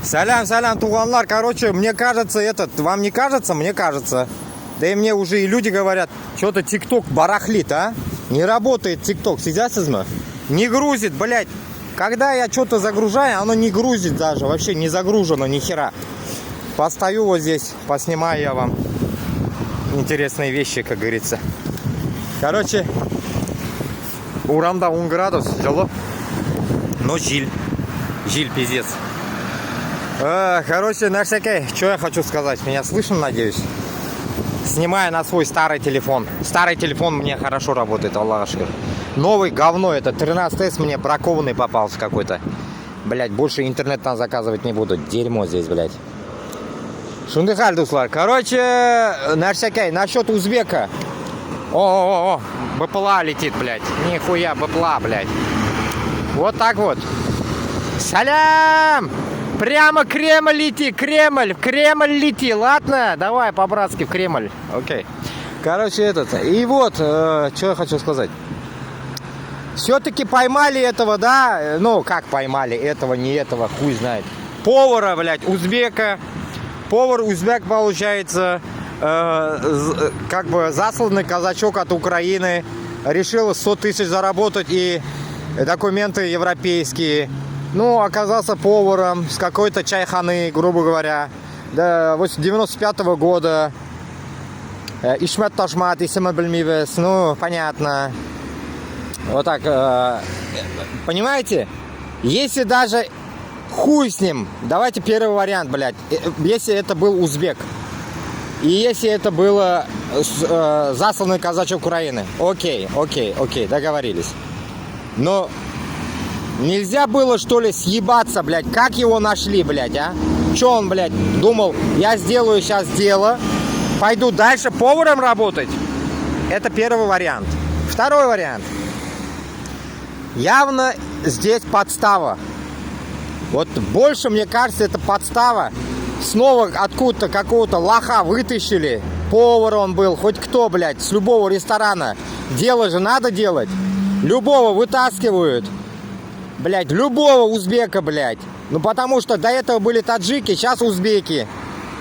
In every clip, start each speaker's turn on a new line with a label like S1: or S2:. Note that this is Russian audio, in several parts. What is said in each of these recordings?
S1: Салям, туганлар. Короче, мне кажется, вам не кажется? Мне кажется. Да и мне уже и люди говорят, что-то ТикТок барахлит, а? Не работает ТикТок, сидясызмы? Не грузит, блядь. Когда я что-то загружаю, оно не грузит даже. Вообще не загружено ни хера. Постою вот здесь, поснимаю я вам интересные вещи, как говорится. Короче, урамда 10 градус, жыло. Но жиль пиздец. Короче, на всякий, что я хочу сказать. Меня слышно, надеюсь? Снимаю на свой старый телефон. Старый телефон мне хорошо работает, Аллах ашкар. Новый говно, это 13S мне бракованный попался какой-то. Блять, больше интернет там заказывать не буду. Дерьмо здесь, блять. Шундыхаль, дуслар. Короче, на всякий, насчет узбека. О, БПЛА летит, блять. Нихуя, БПЛА, блять. Вот так вот. Салям! Прямо Кремль лети, Кремль лети, ладно? Давай по-братски в Кремль, окей. Короче, и вот, что я хочу сказать. Все-таки поймали этого, да? Ну, как поймали, этого, не этого, хуй знает. Повара, блядь, узбека. Повар узбек, получается, как бы засланный казачок от Украины. Решил 100 тысяч заработать и документы европейские. Ну, оказался поваром с какой-то чайханы, грубо говоря, до 95-го года. Ишмет Ташмат, Исима Бельмивес, ну, понятно. Вот так, понимаете? Если даже хуй с ним, давайте первый вариант, блядь. Если это был узбек, и если это было засланный казачок Украины, окей, договорились. Но... Нельзя было, что ли, съебаться, блядь? Как его нашли, блядь, а? Че он, блядь, думал, я сделаю сейчас дело, пойду дальше поваром работать? Это первый вариант. Второй вариант. Явно здесь подстава. Вот больше, мне кажется, это подстава. Снова откуда-то какого-то лоха вытащили. Повар он был, хоть кто, блядь, с любого ресторана. Дело же надо делать. Любого вытаскивают. Блять, любого узбека, блять. Ну потому что до этого были таджики, сейчас узбеки.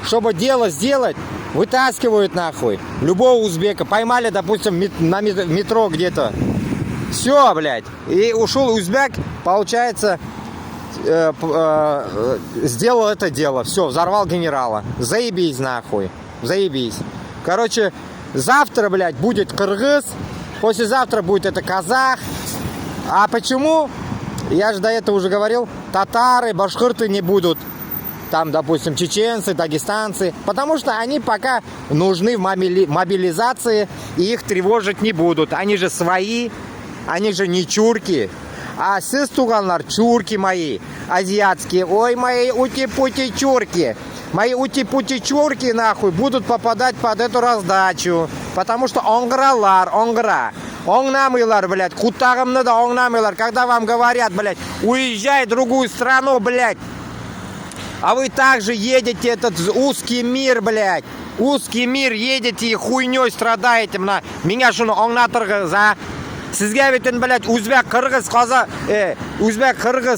S1: Чтобы дело сделать, вытаскивают нахуй. Любого узбека. Поймали, допустим, на метро где-то. Все, блять. И ушел узбек, получается, сделал это дело. Все, взорвал генерала. Заебись нахуй. Заебись. Короче, завтра, блять, будет кыргыз. Послезавтра будет это казах. А почему? Я же до этого уже говорил, татары, башкирты не будут. Там, допустим, чеченцы, дагестанцы. Потому что они пока нужны в мобилизации, и их тревожить не будут. Они же свои, они же не чурки. А сіз туганлар, чурки мои, азиатские. Ой, мои ути-пути чурки. Мои ути-пути чурки, нахуй, будут попадать под эту раздачу. Потому что онгра. Оңнамыйлар, блядь, кутағымны да оңнамыйлар. Когда вам говорят, блядь, уезжай в другую страну, блядь. А вы также едете этот узкий мир, блядь. Узкий мир едете и хуйней страдаете. Меня шуну оңнатырғыз, а? Сізге бетен, блядь, узбек, қырғыз,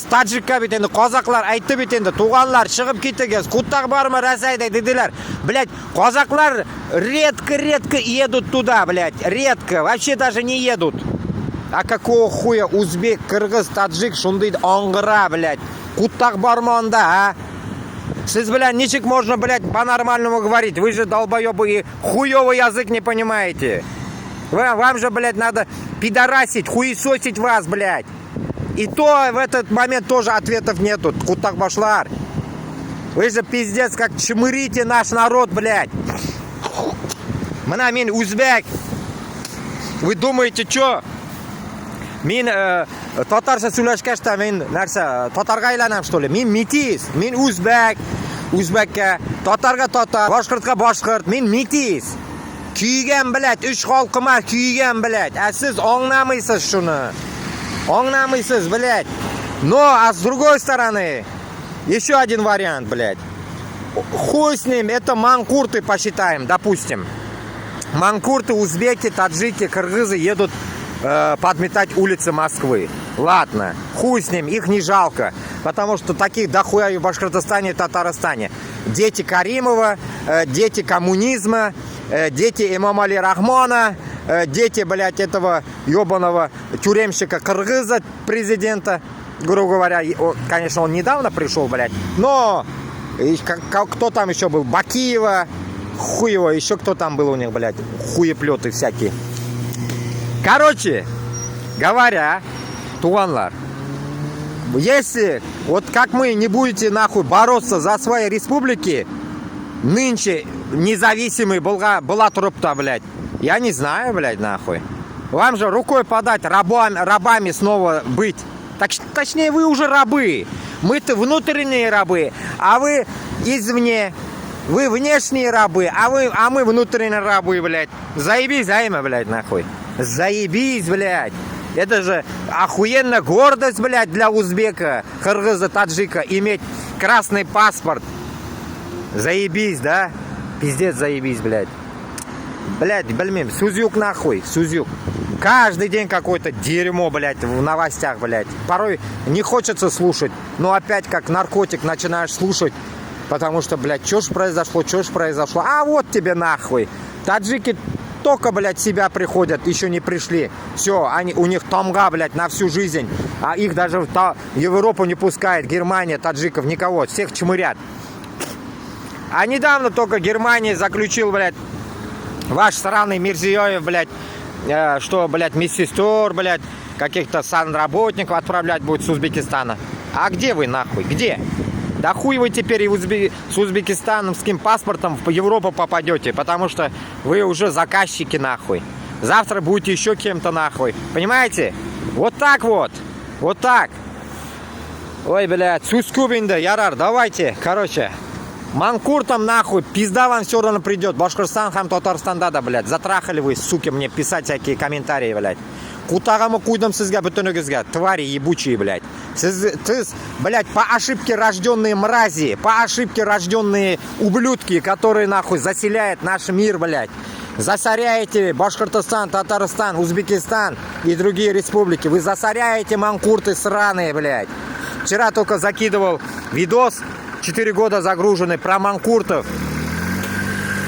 S1: таджикка бетен, қазақлар айтты бетен, туғанлар шығып кетігіз, құттақ бар ма Росайда деделер. Блядь, қазақлар редко едут туда, блядь, редко, вообще даже не едут. А какого хуя узбек, қырғыз, таджик, шундайды оңғыра, блядь, құттақ бар ма онда, а? Сіз, блядь, ничек можно, блядь, по-нормальному говорить? Вы же долбоёбы и хуёвый язык не понимаете. Вам же, блядь, надо пидорасить, хуесосить вас, блядь. И то в этот момент тоже ответов нету. Кутак башлар. Вы же пиздец как чмырите наш народ, блядь. Мына мен узбек. Вы думаете, что? Мен татарша сөйлешкешта мен нәрсе татарға айланам, что ли? Мен метис. Мен узбек. Узбекке. Татарға татар. Башқұртқа башқұрт. Мен метис. Күйген, блядь, үш халқыма күйген, блядь. А сіз оңнамайсыз шуны. Оңнамайсыз, блядь. Но, а с другой стороны, еще один вариант, блядь. Хуй с ним, это манкурты посчитаем, допустим. Манкурты, узбеки, таджики, кыргызы едут подметать улицы Москвы. Ладно, хуй с ним, их не жалко. потому что таких дохуя и в Башкортостане и Татарстане. Дети Каримова, дети коммунизма, дети имама Али Рахмона, дети, блядь, этого ебаного тюремщика Кыргыза, президента, грубо говоря. Конечно, он недавно пришел, блядь, но кто там еще был? Бакиева, хуево, еще кто там был у них, блядь, хуеплеты всякие. Короче говоря, туганлар, если вот как мы не будете нахуй бороться за свои республики, нынче независимый была трупта, блядь, я не знаю, блядь, нахуй. Вам же рукой подать, рабами снова быть. Точнее, вы уже рабы. Мы-то внутренние рабы, а вы извне. Вы внешние рабы, а мы внутренние рабы, блядь. Заебись, займа, блядь, нахуй. Заебись, блядь. Это же охуенная гордость, блядь, для узбека, кыргыза, таджика иметь красный паспорт. Заебись, да? Пиздец, заебись, блядь. Блядь, блин, Сузюк нахуй, Сузюк. Каждый день какое-то дерьмо, блядь, в новостях, блядь. Порой не хочется слушать, но опять как наркотик начинаешь слушать. Потому что, блядь, что ж произошло. А вот тебе нахуй. Таджики только, блядь, себя приходят, еще не пришли. Все, у них тамга, блядь, на всю жизнь. А их даже в Европу не пускает. Германия, таджиков, никого. Всех чмырят. А недавно только Германия заключил, блядь, ваш сраный Мирзиёев, блядь, что, блядь, медсестер, блядь, каких-то санработников отправлять будет с Узбекистана. А где вы, нахуй? Где? Да хуй вы теперь и с узбекистанским паспортом в Европу попадете, потому что вы уже заказчики, нахуй. Завтра будете еще кем-то, нахуй. Понимаете? Вот так вот. Вот так. Ой, блядь, Сускубинда, Ярар, давайте, короче. Манкуртам, нахуй, пизда вам все равно придет. Башкортостан, хам Татарстанда, да, блядь. Затрахали вы, суки, мне писать всякие комментарии, блядь. Кутагамы куйдам сізге бүтінігізге, твари ебучие, блядь. Сіз, блядь, по ошибке рожденные мрази, по ошибке рожденные ублюдки, которые, нахуй, заселяют наш мир, блядь. Засоряете Башкортостан, Татарстан, Узбекистан и другие республики. Вы засоряете манкурты сраные, блядь. Вчера только закидывал видос, 4 года загруженный, про манкуртов.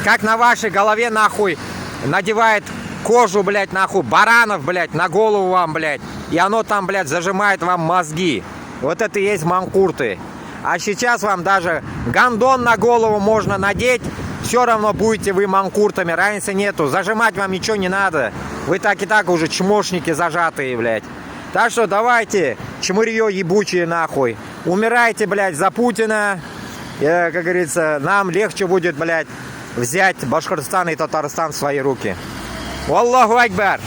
S1: Как на вашей голове, нахуй, надевает кожу, блядь, нахуй, баранов, блядь, на голову вам, блядь. И оно там, блядь, зажимает вам мозги. Вот это и есть манкурты. А сейчас вам даже гондон на голову можно надеть. Все равно будете вы манкуртами. Разницы нету. Зажимать вам ничего не надо. Вы так и так уже чмошники зажатые, блядь. Так что давайте, чмырье ебучие, нахуй. Умирайте, блядь, за Путина. Как говорится, нам легче будет, блядь, взять Башкортостан и Татарстан в свои руки. Аллаху Акбар!